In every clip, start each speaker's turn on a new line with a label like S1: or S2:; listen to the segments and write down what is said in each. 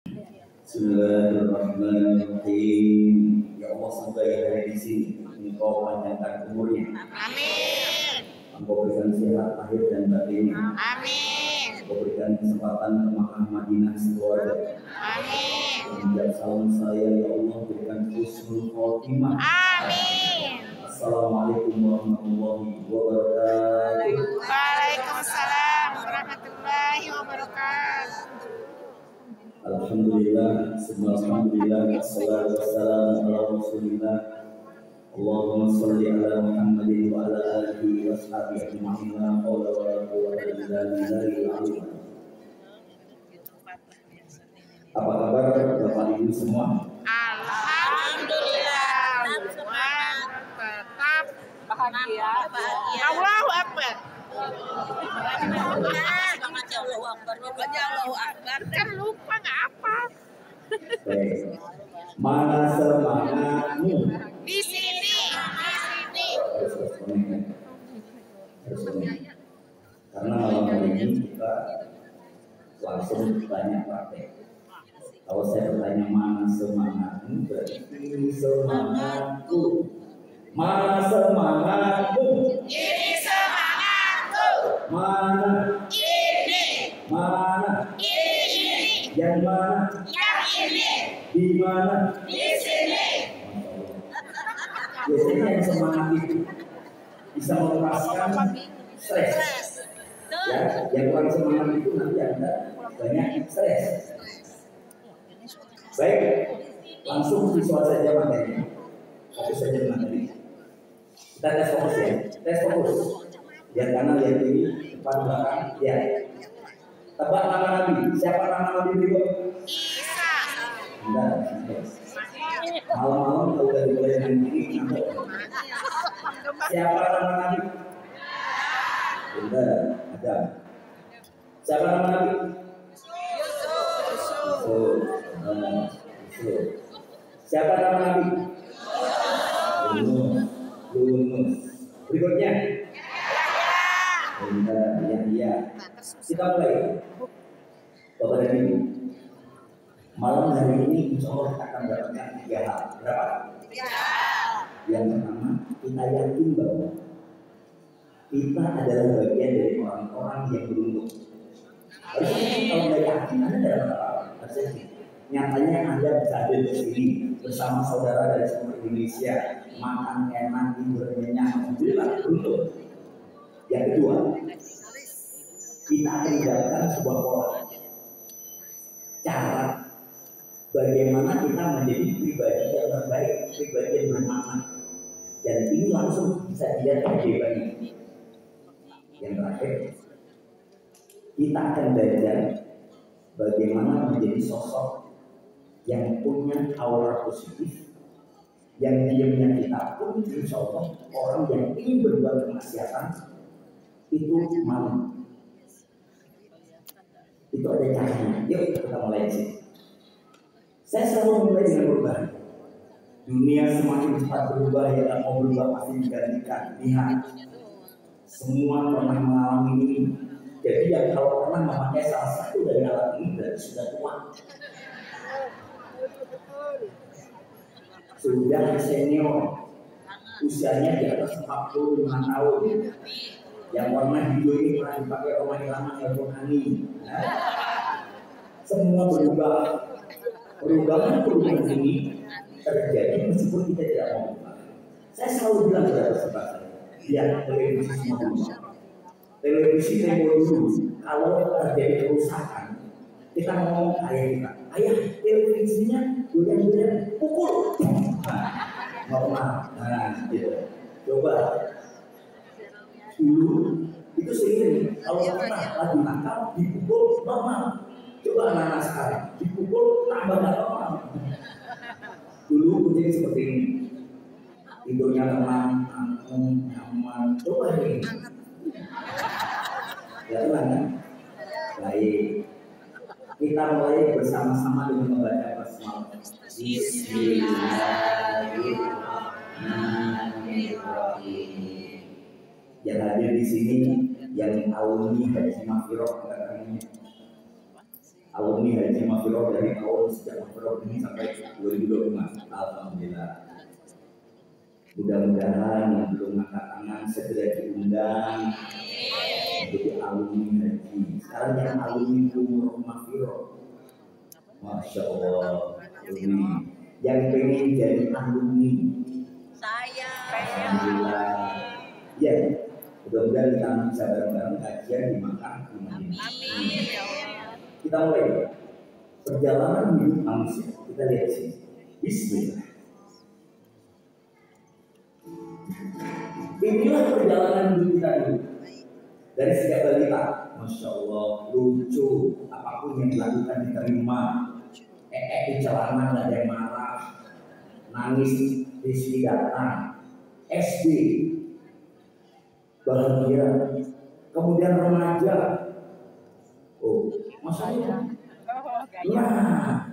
S1: Bismillahirrahmanirrahim. Ya Allah, semoga yang ada di sini Engkau panjangkan umurnya.
S2: Amin.
S1: Engkau berikan sehat lahir dan batin.
S2: Amin.
S1: Engkau berikan kesempatan ke Makkah Madinah sekeluarga.
S2: Amin.
S1: Menjawab salam saya, ya Allah, berikan husnul khotimah.
S2: Amin.
S1: Assalamualaikum warahmatullahi wabarakatuh.
S2: Waalaikumsalam warahmatullahi wabarakatuh.
S1: Alhamdulillah, semua alhamdulillah, wassalatu wassalamu ala Rasulillah. Allahumma shalli ala Muhammadin wa ala alihi wa sahbihi ajma'in. La haula wa la quwwata illa billahil aliyyil azim. Apa kabar Bapak Ibu semua?
S2: Alhamdulillah. Tetap bahagia. Allahu Akbar.
S3: Allahu Akbar. Allahu Akbar.
S2: Kan lupa nggak apa?
S1: Baik. Mana semangatmu?
S2: Di sini.
S1: Harus connect. Karena malam hari ini kita langsung tanya praktek. Kalau saya bertanya mana semangatmu, berarti ini semangatku. Mana semangatmu?
S2: Ini semangatku.
S1: Mana?
S2: Ini.
S1: Mana?
S2: Ini.
S1: Yang mana?
S2: Yang ini.
S1: Di mana?
S2: Di sini.
S1: Biasanya yang semangat itu bisa melepaskan stres. Ya, yang kurang semangat itu nanti Anda banyak stres. Baik, langsung visual saja materinya. Fokus saja materi. Kita tes fokus ya. Tes fokus. Lihat kanan, lihat kiri, depan, belakang, lihat. Tebak nama Nabi. Siapa nama Nabi berikut?
S2: Isa.
S1: Enggak. Malam-malam kalau udah dimulai dengan kiri, ngambil. Siapa nama Nabi? Benar, ada. Siapa nama Nabi? Yusuf. Siapa nama Nabi? Yunus. Berikutnya. Benar, iya. Kita mulai. Bapak dan Ibu, malam hari ini insya Allah kita akan mendapatkan 3 hal. Berapa?
S2: 3.
S1: Yang pertama, kita yakin bahwa kita adalah bagian dari orang-orang yang beruntung. Harusnya kalau nggak yakin, Anda dalam apa? Harusnya nyatanya Anda bisa ada di sini bersama saudara dari seluruh Indonesia, makan enak, tidur nyenyak, alhamdulillah beruntung. Yang kedua, kita akan mendapatkan sebuah pola cara bagaimana kita menjadi pribadi yang terbaik, pribadi yang bermakna, dan ini langsung bisa dilihat dari bagi. Yang terakhir, kita akan belajar bagaimana menjadi sosok yang punya aura positif, yang diamnya kita pun insya Allah orang yang ingin berbuat kemaksiatan itu malu. Itu ada caranya. Yuk kita mulai di sini. Saya selalu mulai dengan perubahan. Dunia semakin cepat berubah, yang tak mau berubah pasti digantikan. Lihat, semua pernah mengalami ini. Jadi yang kalau pernah memakai salah satu dari alat ini berarti sudah tua. Sudah senior, usianya di atas 45 tahun. Yang warna hijau ini pernah dipakai rumah lama telepon angin. Semua berubah. Perubahan ini terjadi meskipun kita tidak mau. Saya selalu bilang kepada sahabat saya, lihat televisi semua berubah. Televisi tempo dulu, kalau terjadi kerusakan, kita ngomong ayah kita, ayah televisinya goyang-goyang, pukul. Normal, gitu. Coba. Dulu itu sering kalau pernah lagi nakal dipukul normal. Coba anak-anak sekarang dipukul tambah normal. Dulu kucing seperti ini, tidurnya tenang, nyaman. Coba ini, ya tenang kan? Baik, kita mulai bersama-sama dengan membaca basmalah. Bismillahirrahmanirrahim. Yang hadir di sini, yang alumni Haji Mafiroh katanya. alumni Haji Mafiro dari tahun sejak Mafiro ini sampai 2025. Alhamdulillah. Mudah-mudahan yang belum angkat tangan segera diundang menjadi alumni Haji. Sekarang yang alumni umur Mafiro, Masya Allah. Alumni yang pengen jadi alumni,
S3: Saya.
S1: alhamdulillah. Ya, mudah-mudahan kita bisa bareng-bareng kajian di Makkah.
S3: Amin ya Allah.
S1: Kita mulai perjalanan hidup manusia. Kita lihat sini. Bismillah. Inilah perjalanan hidup kita dulu. Dari sejak balita, Masya Allah, lucu. Apapun yang dilakukan diterima. Di celana nggak ada yang marah. Nangis Rizki datang. SD bahagia. Kemudian remaja. Oh, maksudnya. Nah,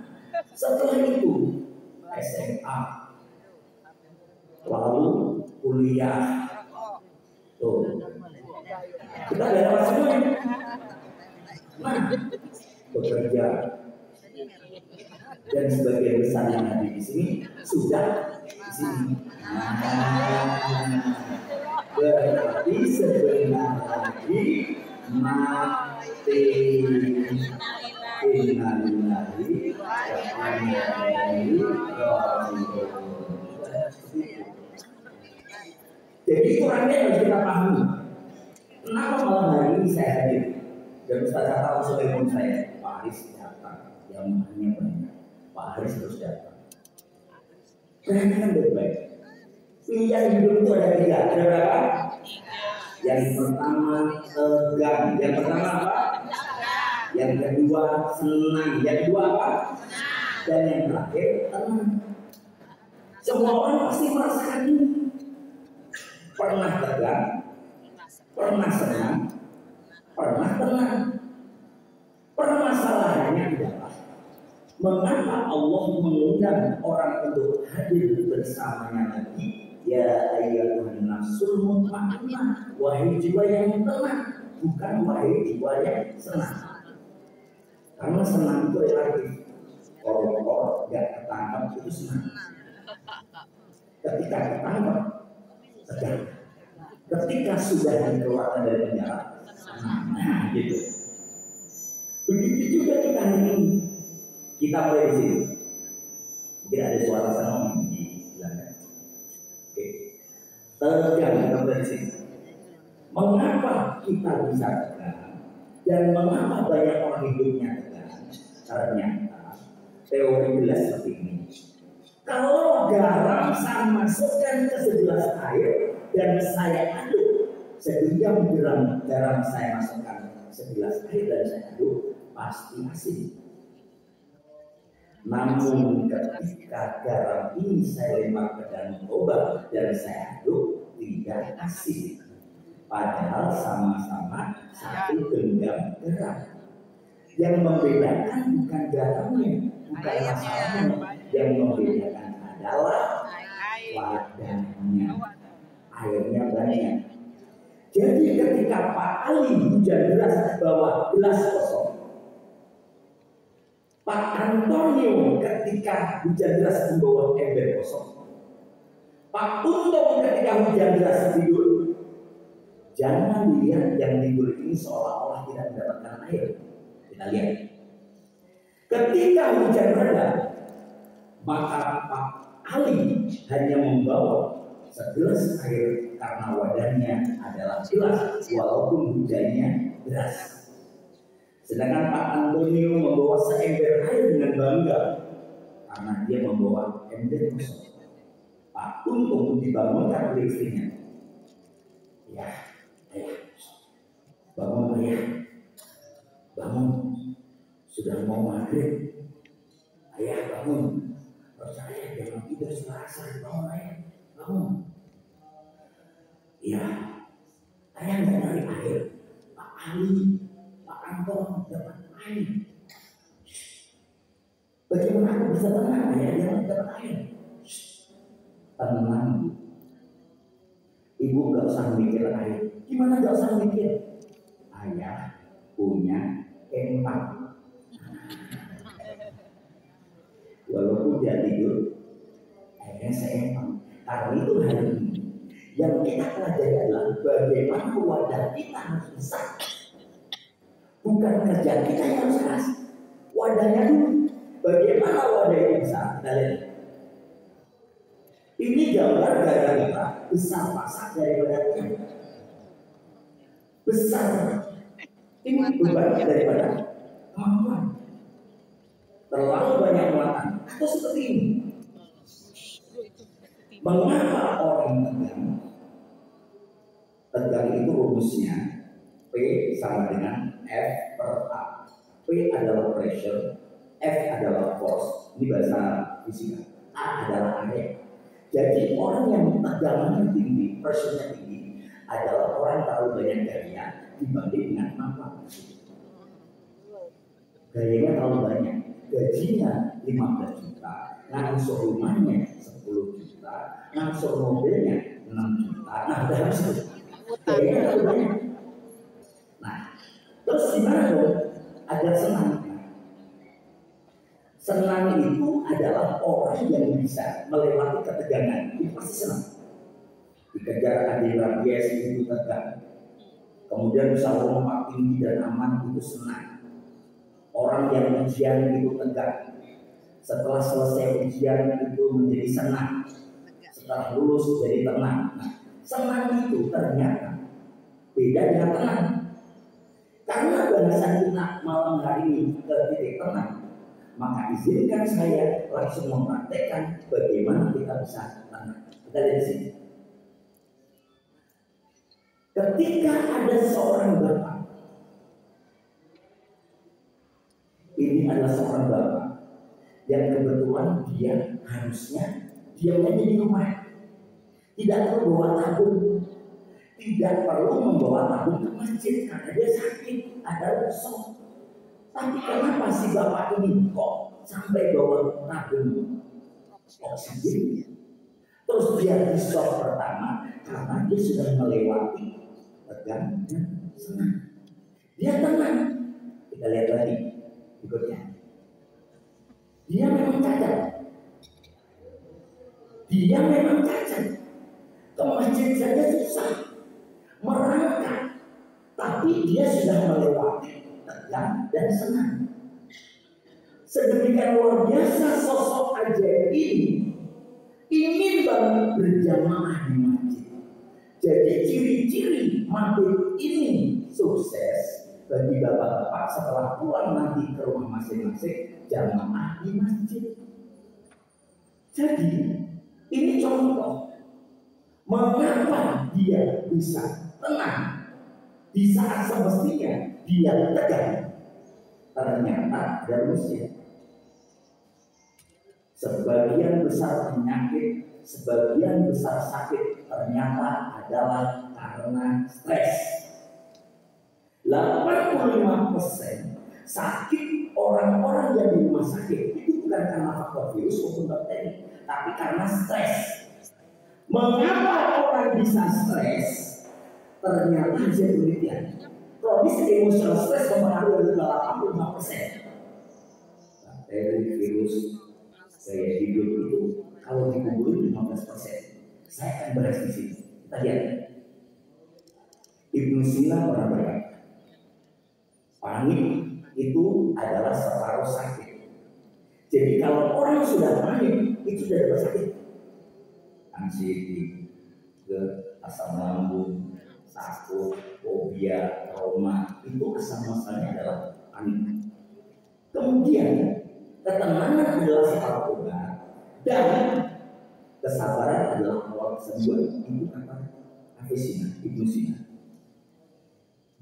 S1: setelah itu SMA, lalu kuliah. Tuh, kita ada semua. Nah, bekerja. Dan sebagian besar yang ada di sini sudah di sini. Berarti sebentar lagi mati. Jadi itu orangnya harus kita pahami. Kenapa malam hari ini saya hadir? Dan Ustaz tahu sebelum saya, Pak Haris datang, yang hanya banyak. Pak Haris terus datang. Perhatikan baik-baik. Pilihan hidup itu ada 3. Ada berapa? Yang pertama tegang. Yang pertama apa? Yang kedua senang. Yang kedua apa? Dan yang terakhir tenang. Semua orang pasti merasakan ini. Pernah tegang, pernah senang, pernah tenang. Permasalahannya adalah mengapa Allah mengundang orang untuk hadir bersamanya lagi? Ya ayyuhan nafsul mutmainnah, wahai jiwa yang tenang, bukan wahai jiwa yang senang. Karena senang itu relatif. Korupor gak ketangkap itu senang. Ketika ketangkap tegang. Ketika sudah dikeluarkan dari penjara, nah gitu. Begitu juga kita hari ini. Kita mulai di sini. Mungkin ada suara senang di belakang. Oke. Tegang, kita mulai di sini. Mengapa kita bisa tegang dan mengapa banyak orang hidupnya tegang? Ternyata teori jelas seperti ini. Kalau garam saya masukkan ke segelas air dan saya aduk, sehingga garam saya masukkan segelas air dan saya aduk, pasti asin. Namun ketika garam ini saya lempar ke dalam obat dan saya aduk, tidak asin. Padahal sama-sama satu genggam garam. Yang membedakan bukan garamnya, bukan masalahnya. Yang membedakan adalah wadahnya. Airnya banyak. Jadi ketika Pak Ali hujan deras bawa gelas kosong, Pak Antonio ketika hujan deras membawa ember kosong, Pak Untung ketika hujan deras tidur, jangan lihat yang tidur ini seolah-olah tidak mendapatkan air. Kita lihat. Ketika hujan reda, maka Pak Ali hanya membawa segelas air karena wadahnya adalah gelas walaupun hujannya deras. Sedangkan Pak Antonio membawa seember air dengan bangga karena dia membawa ember kosong. Pak Untung dibangunkan oleh istrinya. Ya, ayah, bangun ayah, bangun. Sudah mau maghrib, ayah bangun. Percaya jangan tidur selasa, bangun ayah, bangun. Ya, ayah nggak dari air. Pak Ali, Pak Anton dapat air. Bagaimana aku bisa tenang ayah yang dapat air? Tenang. Ibu nggak usah mikir air. Gimana nggak usah mikir? Ayah punya empang. Akhirnya saya emang karena itu hari ini yang kita pelajari adalah bagaimana wadah kita harus besar. Bukan kerja kita yang harus keras. Wadahnya dulu. Bagaimana wadah itu besar? Kita lihat. Ini gambar gara-gara besar pasak daripada tiang. Besar. Ini beban daripada kemampuan. Terlalu banyak muatan. Atau seperti ini. Mengapa orang tegang? Tegang itu rumusnya P sama dengan F per A. P adalah pressure, F adalah force. Ini bahasa fisika. A adalah area. Jadi orang yang tegangannya tinggi, pressure-nya tinggi adalah orang terlalu banyak gaya dibanding dengan kemampuan. Gayanya terlalu banyak, gajinya 15 juta, ngangsur rumahnya 10 juta, ngangsur mobilnya 6 juta. Nah, udah habis itu. Gayanya terlalu banyak. Nah, terus gimana dong? Agar senang. Senang itu adalah orang yang bisa melewati ketegangan. Itu pasti senang. Dikejar anjing rabies itu tegang. Kemudian bisa lompat tinggi dan aman itu senang. Orang yang ujian itu tegang. Setelah selesai ujian itu menjadi senang. Setelah lulus jadi tenang. Nah, senang itu ternyata beda dengan tenang. Karena bahasa kita malam hari ini ke titik tenang, maka izinkan saya langsung mempraktekkan bagaimana kita bisa tenang. Kita lihat di sini. Ketika ada seorang bapak, ini adalah seorang bapak yang kebetulan dia harusnya diamnya di rumah, tidak perlu bawa tabung, tidak perlu membawa tabung ke masjid karena dia sakit, ada rusuk. Tapi kenapa si bapak ini kok sampai bawa tabung oksigen? Terus dia di stop pertama karena dia sudah melewati tegang dan senang. Dia tenang. Kita lihat lagi berikutnya. Dia memang cacat. Dia memang cacat. Ke masjid saja susah, merangkak. Tapi dia sudah melewati tegang dan senang. Sedemikian luar biasa sosok ajaib ini ingin banget berjamaah di masjid. Jadi ciri-ciri maghrib ini sukses bagi bapak-bapak setelah pulang nanti ke rumah masing-masing jamaah di masjid. Jadi ini contoh mengapa dia bisa tenang di saat semestinya dia tegang. Ternyata ada rumusnya. Sebagian besar penyakit, sebagian besar sakit ternyata adalah karena stres. 85% sakit orang-orang yang di rumah sakit itu bukan karena faktor virus maupun bakteri, tapi karena stres. Mengapa orang bisa stres? Ternyata hasil penelitian kronis emosional stres mempengaruhi 85%. Bakteri, virus, gaya hidup itu kalau dikumpulin 15%. Saya akan bahas di sini. Kita lihat. Ibnu Sina pernah berkata, panik itu adalah separuh sakit. Jadi kalau orang sudah panik, itu sudah dapat sakit. Anxiety, asam lambung, takut, fobia, trauma, itu asal muasalnya adalah panik. Kemudian ketenangan adalah separuh obat dan kesabaran adalah awal kesembuhan. Itu kata Avicenna, Ibnu Sina.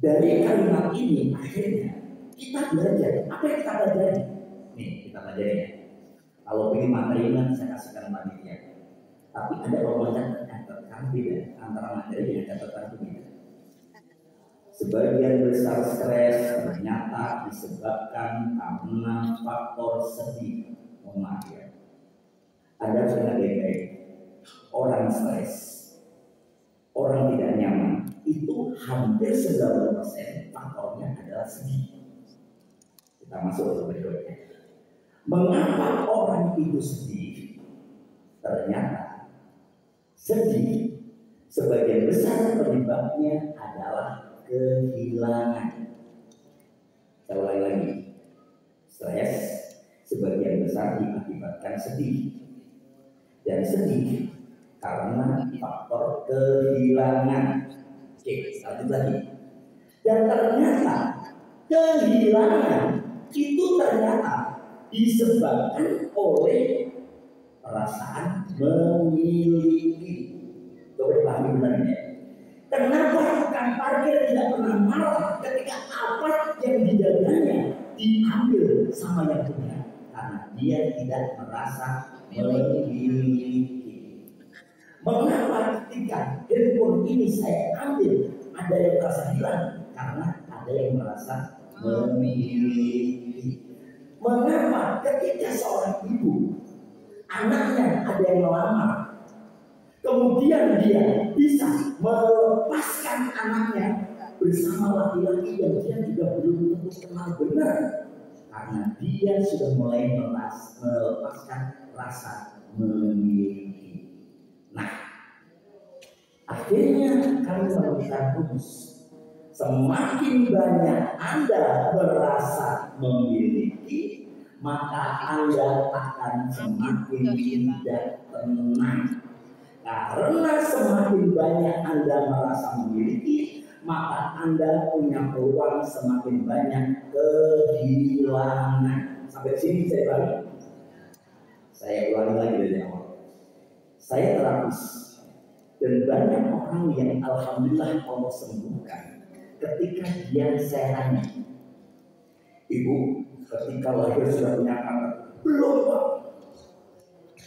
S1: Dari kalimat ini akhirnya kita belajar apa yang kita pelajari. Nih kita pelajari ya. Kalau ingin materi nanti saya kasihkan panitia. Tapi ada pembacaan catatan beda antara materi dan catatan itu beda. Sebagian besar stres ternyata disebabkan karena faktor sedih. Mohon maaf ya. Ada sudah baik-baik. Orang stres, orang tidak nyaman, itu hampir 90% faktornya adalah sedih. Kita masuk ke berikutnya. Mengapa orang itu sedih? Ternyata sedih sebagian besar penyebabnya adalah kehilangan. Saya ulangi lagi, stres sebagian besar diakibatkan sedih, dan sedih karena faktor kehilangan. Oke, lanjut lagi. Dan ternyata kehilangan itu ternyata disebabkan oleh perasaan memiliki. Coba dipahami benar ya. Kenapa tukang parkir tidak pernah marah ketika apa yang di dadanya diambil sama yang punya? Karena dia tidak merasa memiliki. Mengapa ketika handphone ini saya ambil ada yang merasa hilang? Karena ada yang merasa memiliki. Mengapa ketika seorang ibu anaknya ada yang melamar, kemudian dia bisa melepaskan anaknya bersama laki-laki yang dia juga belum tentu kenal benar, karena dia sudah mulai melepaskan rasa memiliki. Nah, akhirnya kami menemukan rumus. Semakin banyak Anda merasa memiliki, maka Anda akan semakin tidak tenang. Karena semakin banyak Anda merasa memiliki, maka Anda punya peluang semakin banyak kehilangan. Sampai sini saya balik. Saya ulangi lagi dari awal. Saya terapis, dan banyak orang yang alhamdulillah Allah sembuhkan. Ketika dia saya tanya, Ibu, ketika lahir sudah punya kanker? Belum, Pak.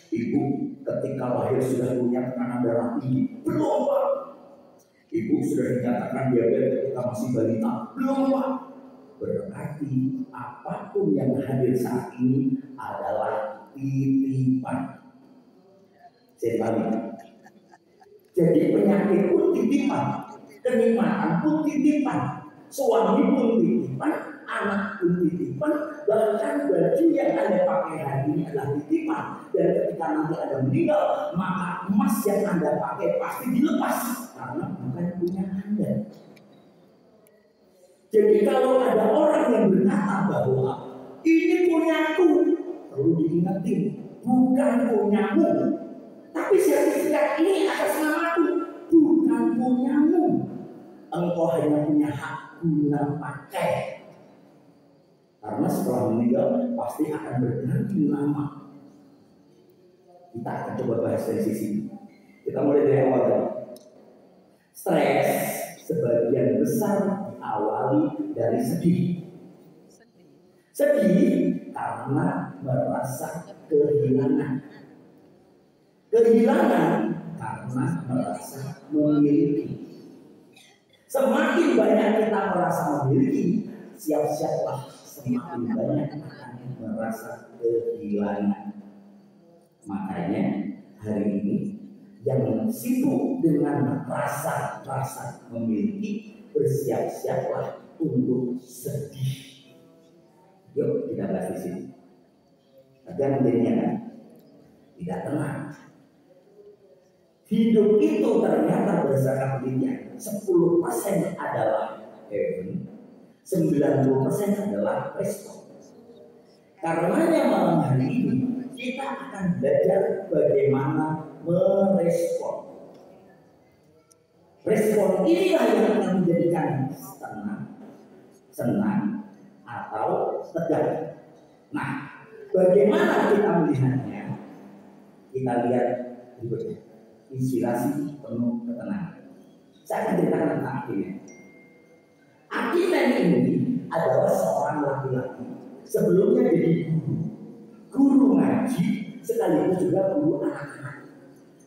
S1: Ibu, ketika lahir sudah punya tekanan darah tinggi? Belum, Pak. Ibu sudah dinyatakan diabetes ketika masih balita? Belum, Pak. Berarti apapun yang hadir saat ini adalah titipan. Saya pahami. Jadi penyakit pun titipan, kenikmatan pun titipan, suami pun titipan, anak pun titipan, bahkan baju yang Anda pakai hari ini adalah titipan. Dan ketika nanti Anda meninggal, maka emas yang Anda pakai pasti dilepas karena bukan punya Anda. Jadi kalau ada orang yang berkata bahwa ini punyaku, perlu diingetin, bukan punyamu. Tapi sertifikat ini atas namaku, bukan punyamu. Engkau hanya punya hak guna pakai. Karena setelah meninggal pasti akan berganti nama. Kita akan coba bahas dari sisi ini. Kita mulai dari awal tadi. Stres sebagian besar diawali dari sedih. Sedih karena merasa kehilangan. Kehilangan karena merasa memiliki. Semakin banyak kita merasa memiliki, siap-siaplah semakin banyak akan merasa kehilangan. Makanya hari ini yang sibuk dengan rasa memiliki, bersiap-siaplah untuk sedih. Yuk kita bahas di sini. Agar menjadinya kan tidak tenang. Hidup itu ternyata berdasarkan penelitian 10% adalah heaven, 90% adalah respon. Karenanya malam hari ini kita akan belajar bagaimana merespon. Respon inilah yang akan menjadikan senang atau tegang. Nah, bagaimana kita melihatnya? Kita lihat berikutnya. Inspirasi penuh ketenangan. Saya akan ceritakan tentang Akimen. Akimen ini adalah seorang laki-laki. Sebelumnya jadi guru ngaji, sekaligus juga guru anak-anak.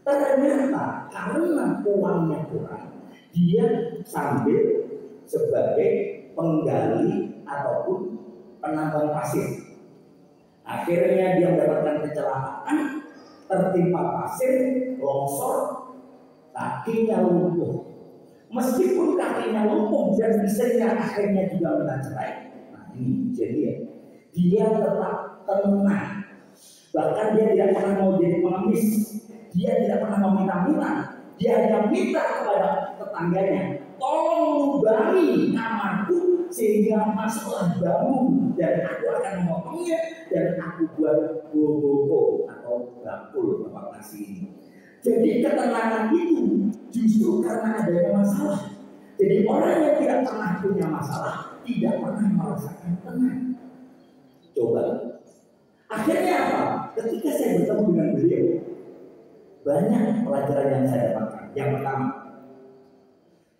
S1: Ternyata karena uangnya kurang, dia sambil sebagai penggali ataupun penambang pasir. Akhirnya dia mendapatkan kecelakaan, tertimpa pasir, longsor, kakinya lumpuh. Meskipun kakinya lumpuh dan istrinya akhirnya juga minta cerai. Nah ini jadi dia tetap tenang. Bahkan dia tidak pernah mau jadi pengemis. Dia tidak pernah meminta-minta. Dia hanya minta kepada tetangganya, tolong lubangi kamarku sehingga masuklah bambu dan aku akan memotongnya dan aku buat boboko atau bakul tempat nasi ini. Jadi ketenangan itu justru karena adanya masalah. Jadi orang yang tidak pernah punya masalah tidak pernah merasakan tenang. Coba. Akhirnya apa? Ketika saya bertemu dengan beliau, banyak pelajaran yang saya dapatkan. Yang pertama,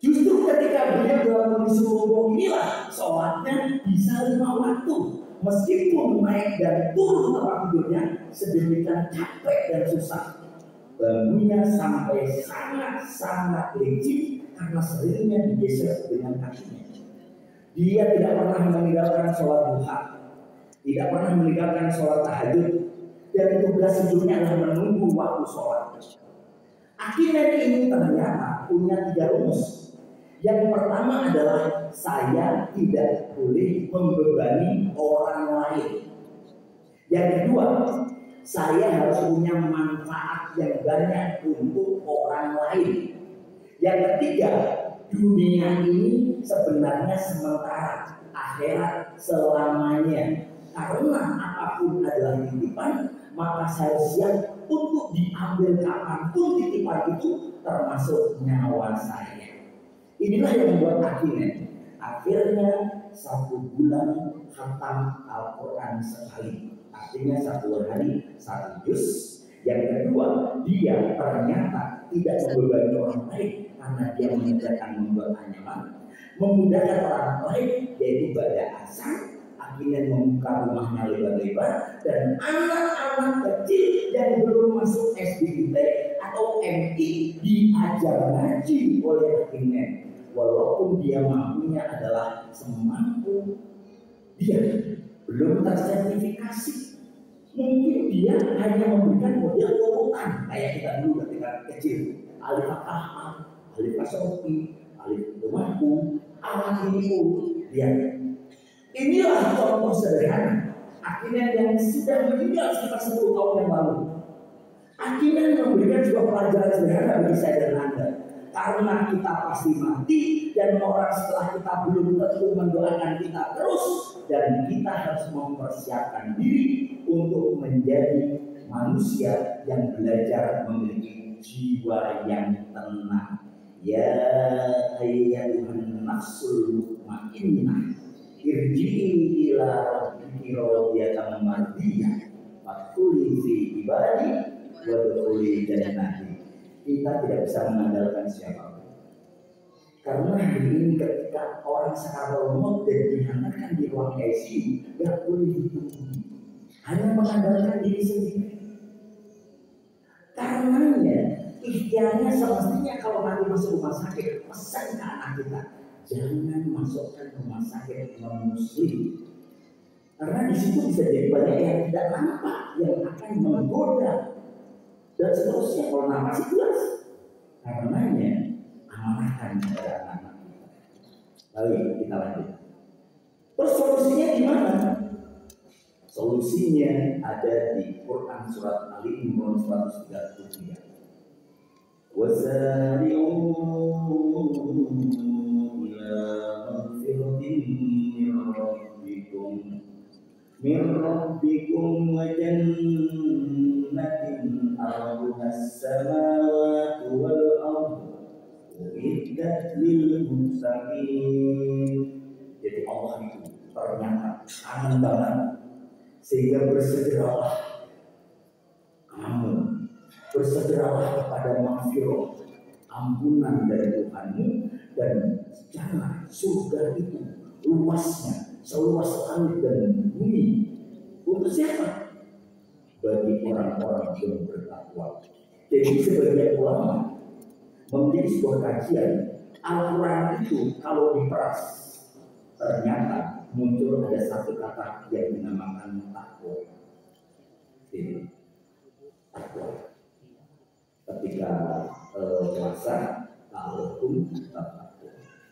S1: justru ketika beliau dalam kondisi lumpuh inilah sholatnya bisa 5 waktu. Meskipun naik dan turun tempat tidurnya sedemikian capek dan susah. Bambunya sampai sangat-sangat licin karena seringnya digeser dengan kakinya. Dia tidak pernah meninggalkan sholat duha, tidak pernah meninggalkan sholat tahajud, dan tugas hidupnya adalah menunggu waktu sholat. Akhirnya ini ternyata punya 3 rumus. Yang pertama adalah saya tidak boleh membebani orang lain. Yang kedua, saya harus punya manfaat yang banyak untuk orang lain. Yang ketiga, dunia ini sebenarnya sementara, akhirat selamanya. Karena apapun adalah titipan, maka saya siap untuk diambil kapanpun titipan itu, termasuk nyawa saya. Inilah yang membuat akhirnya 1 bulan khatam Al-Quran sekali. Artinya 1 hari 1 juz. Yang kedua, dia ternyata tidak membebani orang lain karena dia mengerjakan membuat nyaman, memudahkan orang lain, yaitu pada asar. Akhirnya membuka rumahnya lebar-lebar dan anak-anak kecil yang belum masuk SDIT atau MI diajar ngaji oleh akhirnya. Walaupun dia mampunya adalah semampu dia, belum tersertifikasi. Mungkin dia hanya memberikan model urutan kayak kita dulu ketika kecil. Alif fathah, alif kasrofi, alif rumahku, alif ini lihat. Inilah contoh sederhana. Akhirnya yang sudah meninggal sekitar 10 tahun yang lalu. Akhirnya memberikan sebuah pelajaran sederhana bagi saya dan Anda. Karena kita pasti mati dan orang setelah kita belum tentu mendoakan kita terus, dan kita harus mempersiapkan diri untuk menjadi manusia yang belajar memiliki jiwa yang tenang. Ya ayyuhan nafsul mutmainnah, irji'i ila rabbiki radiyatan mardiyah, fadkhuli fi ibadi wadkhuli jannati. Kita tidak bisa mengandalkan siapapun. Karena hari ini ketika orang secara remote dan dihantarkan di ruang ICU, gak boleh ditunggu, hanya mengandalkan diri sendiri. Karenanya ikhtiarnya semestinya kalau nanti masuk rumah sakit, pesan ke anak kita, jangan masukkan rumah sakit non-muslim. Karena di situ bisa jadi banyak yang tidak nampak yang akan menggoda dan seterusnya. Kalau nama sih jelas. Karenanya amanahkan kepada anak-anak kita. Lalu kita lanjut. Terus solusinya gimana? Solusinya ada di Quran surat Ali Imran 133. Wasari'u ila magfiratin min rabbikum wa jannatin arduhas samawati wal ardu uiddat lil muttaqin. Jadi Allah itu ternyata kangen banget, sehingga bersegeralah kamu, bersegeralah kepada maghfirah, ampunan dari Tuhanmu, dan jangan surga itu luasnya seluas langit dan bumi. Untuk siapa? Bagi orang-orang yang bertakwa. Jadi sebagian ulama memiliki sebuah kajian, Al-Quran itu kalau diperas ternyata muncul ada satu kata yang dinamakan takwa. Ini takwa. Ketika puasa, ta'alum takwa.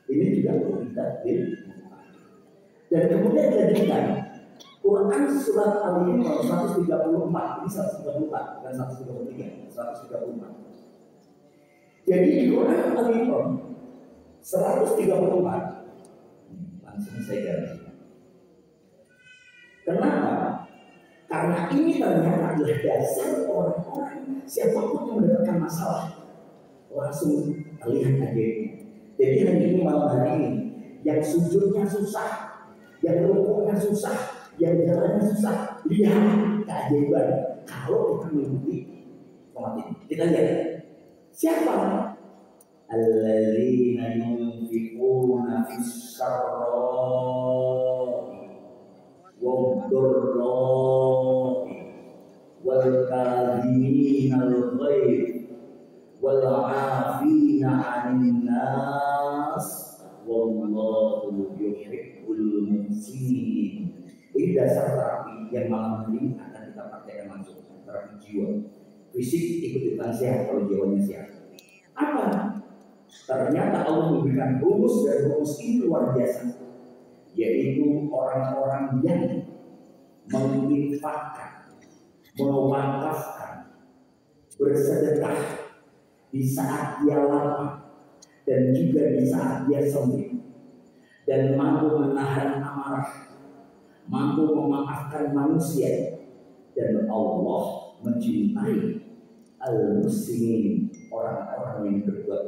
S1: Ini juga kita dan kemudian jadikan Quran surat Al-Imran 134, ini 134, bukan 133, 134. Jadi di Quran Al-Imran 134, langsung saya ganti. Kenapa? Karena ini ternyata adalah dasar orang-orang siapapun yang mendapatkan masalah langsung lihat aja. Jadi hari ini malam hari ini yang sujudnya susah, yang rukuknya susah, yang jalannya susah, lihat keajaiban kalau kita mengikuti format ini. Kita lihat siapa? Alladzina yunfiquna fis sarra'i wad-dharra'i wal kadhiminal ghaidh wal 'afina 'anil nas wallahu yuhibbul muhsinin. Ini dasar terapi yang malam hari ini akan kita praktekkan langsung, terapi jiwa. Fisik ikut-ikutan sehat kalau jiwanya sehat. Apa? Ternyata Allah memberikan rumus, dan rumus ini luar biasa, yaitu orang-orang yang menginfakkan, mewakafkan, bersedekah di saat dia lapar dan juga di saat dia sempit, dan mampu menahan amarah, mampu memaafkan manusia, dan Allah mencintai al-muslimin, orang-orang yang berbuat